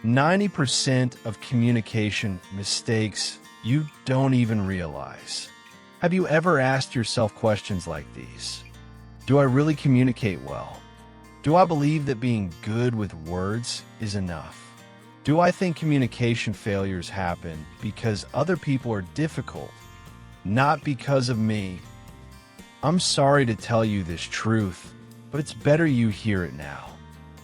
90% of communication mistakes you don't even realize. Have you ever asked yourself questions like these? Do I really communicate well? Do I believe that being good with words is enough? Do I think communication failures happen because other people are difficult, not because of me? I'm sorry to tell you this truth, but it's better you hear it now.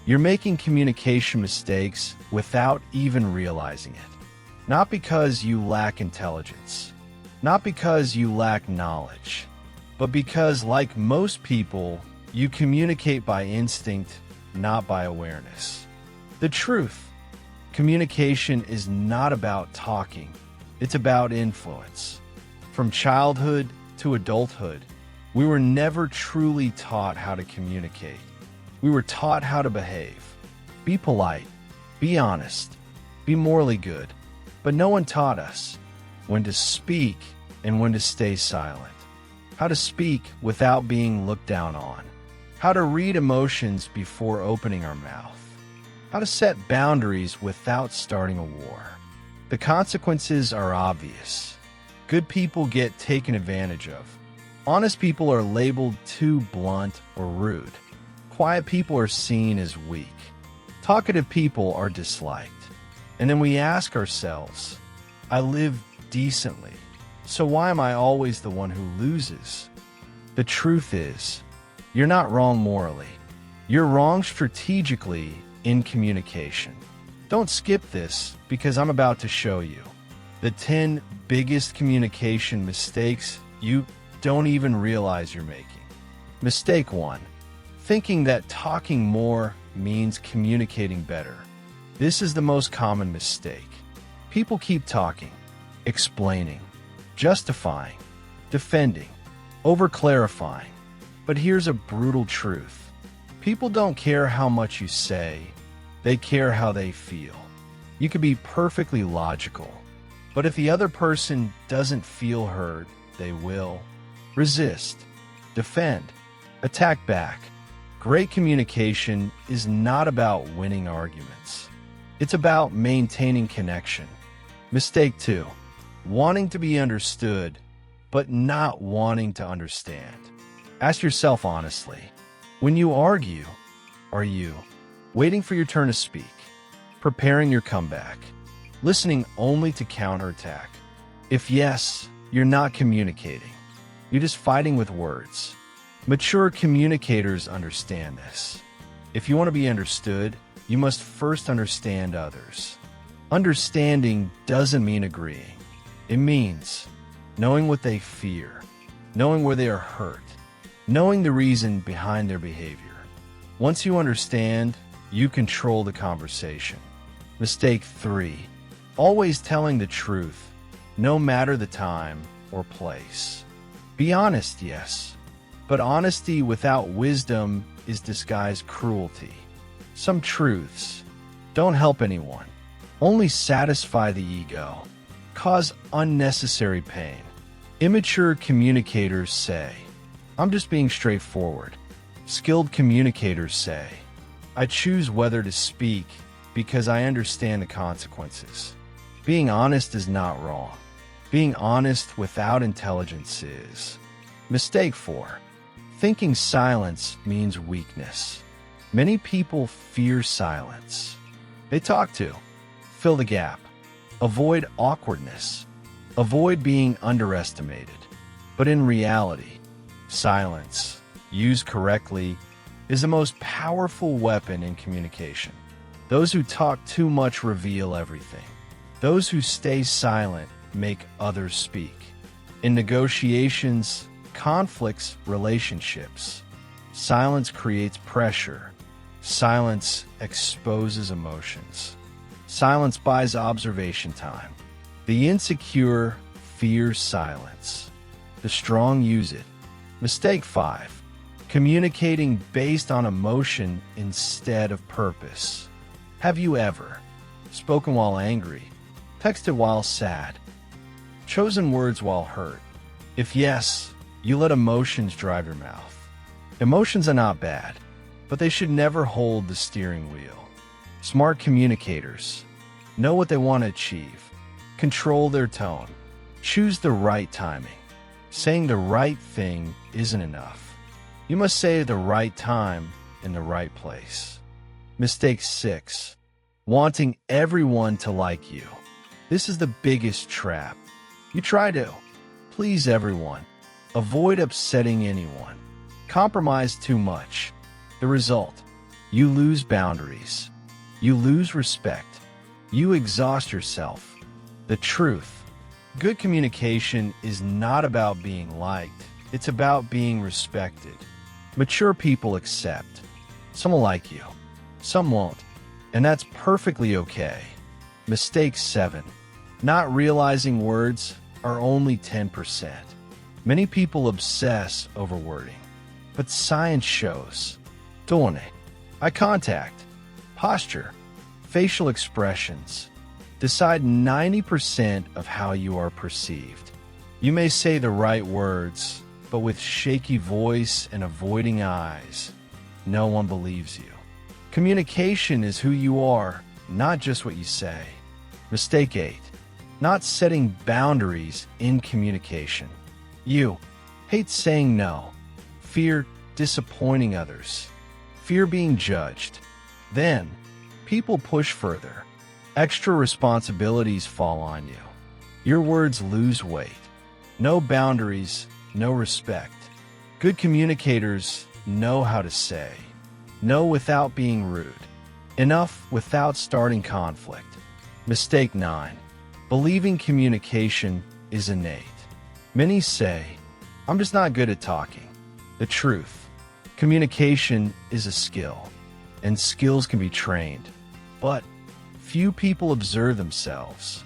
You're making communication mistakes without even realizing it. Not because you lack intelligence, not because you lack knowledge, but because, like most people, you communicate by instinct, not by awareness. The truth: communication is not about talking, it's about influence. From childhood to adulthood, we were never truly taught how to communicate. We were taught how to behave. Be polite, be honest, be morally good. But no one taught us when to speak and when to stay silent. How to speak without being looked down on. How to read emotions before opening our mouth. How to set boundaries without starting a war. The consequences are obvious. Good people get taken advantage of. Honest people are labeled too blunt or rude. Quiet people are seen as weak. Talkative people are disliked. And then we ask ourselves, I live decently, so why am I always the one who loses? The truth is, you're not wrong morally. You're wrong strategically in communication. Don't skip this, because I'm about to show you the 10 biggest communication mistakes you don't even realize you're making. Mistake 1. Thinking that talking more means communicating better. This is the most common mistake. People keep talking, explaining, justifying, defending, over-clarifying. But here's a brutal truth. People don't care how much you say, they care how they feel. You can be perfectly logical, but if the other person doesn't feel heard, they will resist, defend, attack back. Great communication is not about winning arguments. It's about maintaining connection. Mistake 2. Wanting to be understood, but not wanting to understand. Ask yourself honestly, when you argue, are you waiting for your turn to speak, preparing your comeback, listening only to counterattack? If yes, you're not communicating. You're just fighting with words. Mature communicators understand this. If you want to be understood, you must first understand others. Understanding doesn't mean agreeing. It means knowing what they fear, knowing where they are hurt, knowing the reason behind their behavior. Once you understand, you control the conversation. Mistake 3. Always telling the truth, no matter the time or place. Be honest, yes. But honesty without wisdom is disguised cruelty. Some truths don't help anyone, only satisfy the ego, cause unnecessary pain. Immature communicators say, I'm just being straightforward. Skilled communicators say, I choose whether to speak because I understand the consequences. Being honest is not wrong. Being honest without intelligence is. Mistake 4. Thinking silence means weakness. Many people fear silence. They talk to fill the gap, avoid awkwardness, avoid being underestimated. But in reality, silence, used correctly, is the most powerful weapon in communication. Those who talk too much reveal everything. Those who stay silent make others speak. In negotiations, conflicts, relationships, silence creates pressure. Silence exposes emotions. Silence buys observation time. The insecure fear silence. The strong use it. Mistake 5. Communicating based on emotion instead of purpose. Have you ever spoken while angry, texted while sad, chosen words while hurt? If yes, you let emotions drive your mouth. Emotions are not bad, but they should never hold the steering wheel. Smart communicators know what they want to achieve, control their tone, choose the right timing. Saying the right thing isn't enough. You must say the right time in the right place. Mistake 6. Wanting everyone to like you. This is the biggest trap. You try to please everyone. Avoid upsetting anyone. Compromise too much. The result: you lose boundaries. You lose respect. You exhaust yourself. The truth: good communication is not about being liked. It's about being respected. Mature people accept. Some will like you, some won't, and that's perfectly okay. Mistake 7. Not realizing words are only 10%. Many people obsess over wording, but science shows tone, eye contact, posture, facial expressions decide 90% of how you are perceived. You may say the right words, but with shaky voice and avoiding eyes, no one believes you. Communication is who you are, not just what you say. Mistake 8. Not setting boundaries in communication. You hate saying no, fear disappointing others, fear being judged. Then, people push further. Extra responsibilities fall on you. Your words lose weight. No boundaries, no respect. Good communicators know how to say no without being rude, enough without starting conflict. Mistake 9. Believing communication is innate. Many say, "I'm just not good at talking." The truth: communication is a skill, and skills can be trained. But few people observe themselves.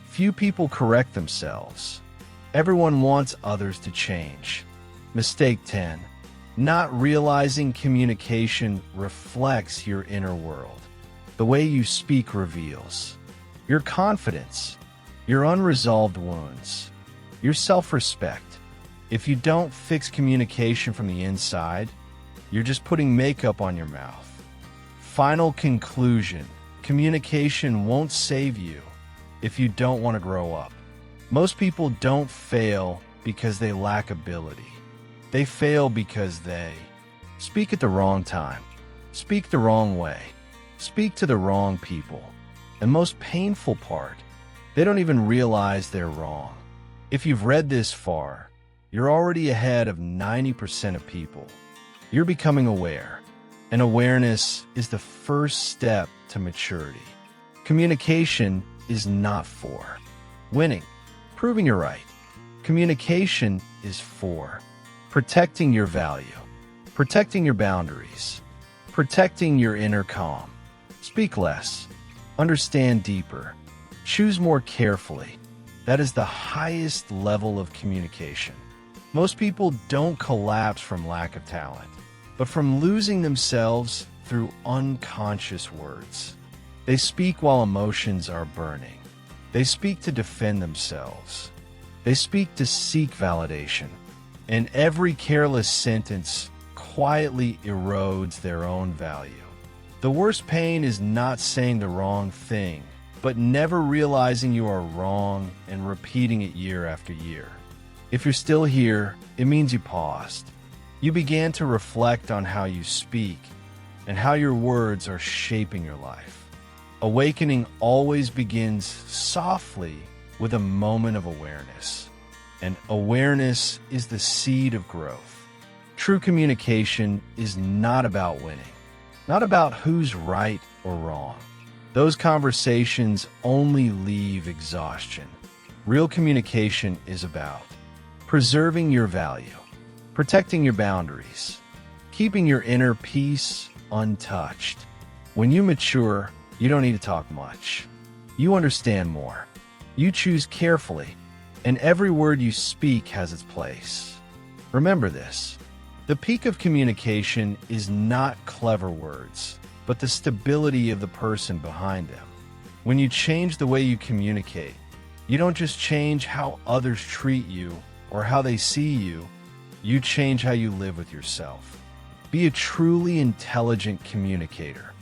Few people correct themselves. Everyone wants others to change. Mistake 10. Not realizing communication reflects your inner world. The way you speak reveals your confidence, your unresolved wounds, your self-respect. If you don't fix communication from the inside, you're just putting makeup on your mouth. Final conclusion: communication won't save you if you don't want to grow up. Most people don't fail because they lack ability. They fail because they speak at the wrong time, speak the wrong way, speak to the wrong people. And most painful part, they don't even realize they're wrong. If you've read this far, you're already ahead of 90% of people. You're becoming aware, and awareness is the first step to maturity. Communication is not for winning, proving you're right. Communication is for protecting your value, protecting your boundaries, protecting your inner calm. Speak less, understand deeper, choose more carefully. That is the highest level of communication. Most people don't collapse from lack of talent, but from losing themselves through unconscious words. They speak while emotions are burning. They speak to defend themselves. They speak to seek validation. And every careless sentence quietly erodes their own value. The worst pain is not saying the wrong thing, but never realizing you are wrong and repeating it year after year. If you're still here, it means you paused. You began to reflect on how you speak and how your words are shaping your life. Awakening always begins softly with a moment of awareness. And awareness is the seed of growth. True communication is not about winning, not about who's right or wrong. Those conversations only leave exhaustion. Real communication is about preserving your value, protecting your boundaries, keeping your inner peace untouched. When you mature, you don't need to talk much. You understand more. You choose carefully, and every word you speak has its place. Remember this: the peak of communication is not clever words, but the stability of the person behind them. When you change the way you communicate, you don't just change how others treat you or how they see you, you change how you live with yourself. Be a truly intelligent communicator.